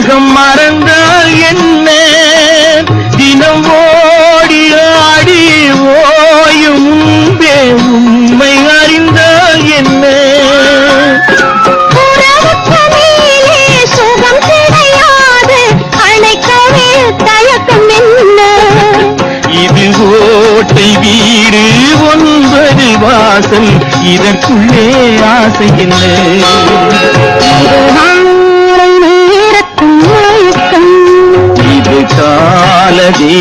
தேகம் மறந்தால் என்ன, தினம் ஓடி ஆடி ஓயும் முன்பே உண்மை அறிந்தால் என்ன. உறவுக்கு மேலே சுகம் கிடையாது, அணைக்கவே தயக்கம் என்ன. இது ஓட்டை வீடு 9 வாசல், இதற்குள்ளே ஆசை என்ன. நேரத்தும் மயக்கம், இது காலதே